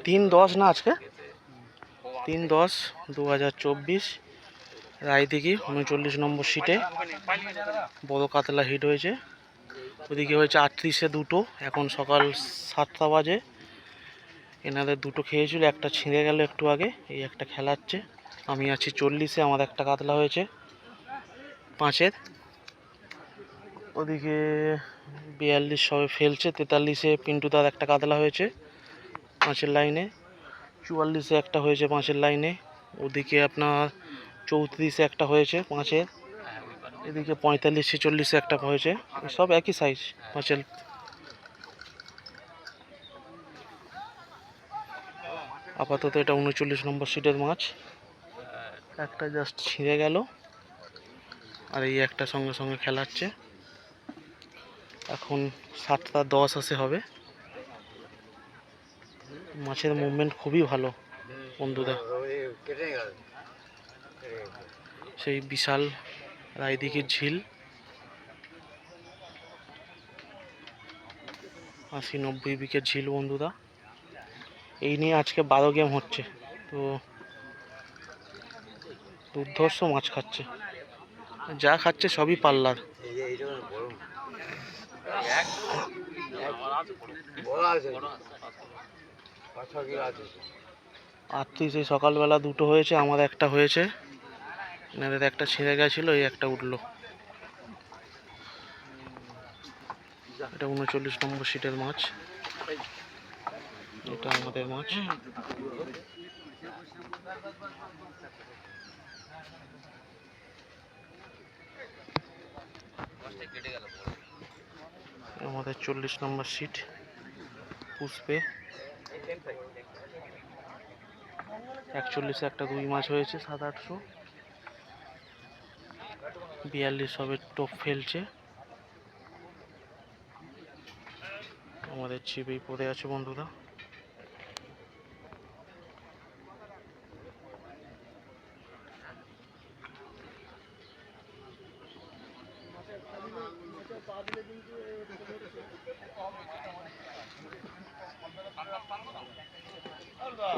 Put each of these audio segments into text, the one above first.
3/10 না আজকে 3/10/2024 রায়দিঘি 39 নম্বর সিটে বড় কাতলা হিট হয়েছে। ওদিকে হয়েছে 38-এ দুটো। এখন সকাল 7টা বাজে। এনাদের দুটো খেয়েছিল, একটা ছিঁড়ে গেল একটু আগে, এই একটা খেলাচ্ছে। আমি আছি 40-এ, আমার একটা কাতলা হয়েছে 5-এর। ওদিকে 42 সবে ফেলছে। 43-এ পিন্টুদার একটা কাতলা হয়েছে 5-এর লাইনে। 44-এ একটা হয়েছে 5-এর লাইনে। ওদিকে আপনার 34-এ একটা হয়েছে 5-এর। এদিকে 45-46-এ একটা হয়েছে, সব একই সাইজ 5-এর। আপাতত এটা 39 নম্বর সিটের মাছ। একটা জাস্ট ছিঁড়ে গেল, আর এই একটা সঙ্গে সঙ্গে খেলাচ্ছে। এখন 7টা 10 আসে হবে। মাছের মুভমেন্ট খুবই ভালো বন্ধুরা। সেই বিশাল রায়দিঘির ঝিল। 80-90 বিকের ঝিল বন্ধুরা। এই নিয়ে আজকে 12 গেম হচ্ছে। তো দুর্ধর্ষ মাছ খাচ্ছে, যা খাচ্ছে সবই পাল্লার। 38 সকালবেলা দুটো হয়েছে, আমার একটা হয়েছে, এনাদের একটা ছিঁড়ে গেছিল, এই একটা উঠলো। এটা 39 নম্বর সিটের মাছ। এটা আমাদের মাছ। আমাদের 40 নম্বর সিট পুষ্পে। 41-এ একটা রুই মাছ হয়েছে 700-800। 42 সবে টোপ ফেলছে। আমাদের ছিপেই পড়ে আছে বন্ধুরা।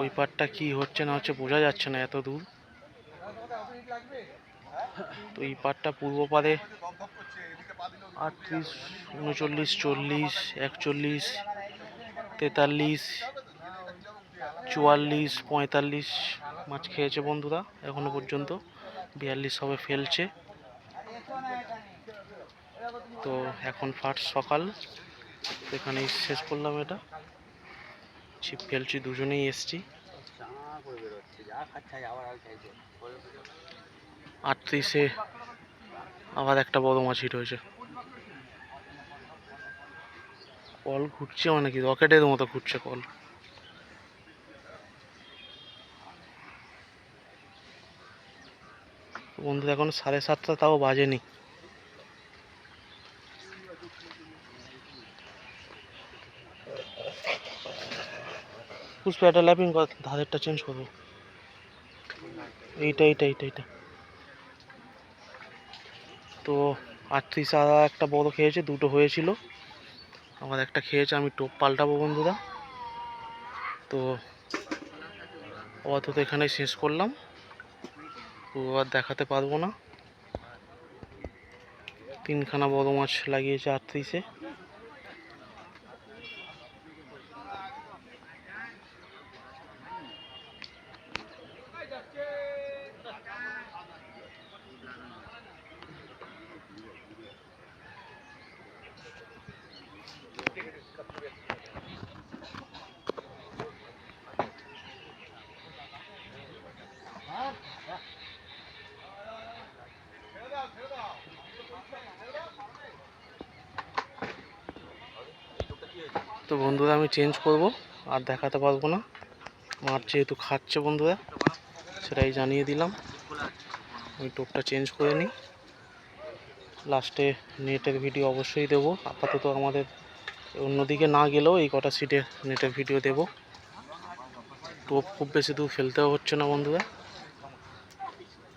ওই পাটটা কি হচ্ছে না হচ্ছে বোঝা যাচ্ছে না এত দূর। তো এই পাটটা পূর্ব পারে 38, 39, 40, 41, 43, 44, 45 মাছ খেয়েছে বন্ধুরা এখনো পর্যন্ত। 42 সবে ফেলছে। তো এখন ফার্স্ট সকাল, এখানেই শেষ করলাম এটা। ছিপ ফেলছি, দুজনেই এসছি। 38-এ আবার একটা বড় মাছ হিট হয়েছে। কল ঘুরছে মানে কি রকেটের মতো ঘুরছে কল। বন্ধুরা এখন 7:30 তাও বাজেনি। পুষ্পা একটা ল্যাপিং কর, ধারেরটা চেঞ্জ করবো। এইটা এইটা এইটা এইটা। তো 38 আর একটা বড় খেয়েছে, দুটো হয়েছিল, আমার একটা খেয়েছে। আমি টোপ পাল্টাবো বন্ধুরা। তো আপাতত এখানে শেষ করলাম, আর দেখাতে পারবো না। 3খানা বড় মাছ লাগিয়েছে 38-এ। তো বন্ধুরা আমি চেঞ্জ করব, আর দেখাতে পারবো না। মাছ যেহেতু খাচ্ছে বন্ধুরা, সেটাই জানিয়ে দিলাম। আমি টোপটা চেঞ্জ করে নিই, লাস্টে নেটের ভিডিও অবশ্যই দেবো। আপাতত আমাদের অন্যদিকে না গেলেও এই কটা সিটে নেটের ভিডিও দেব। টোপ খুব বেশি দূর ফেলতেও হচ্ছে না বন্ধুরা,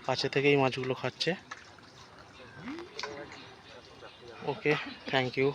কাছে থেকেই মাছগুলো খাচ্ছে। ওকে, থ্যাংক ইউ।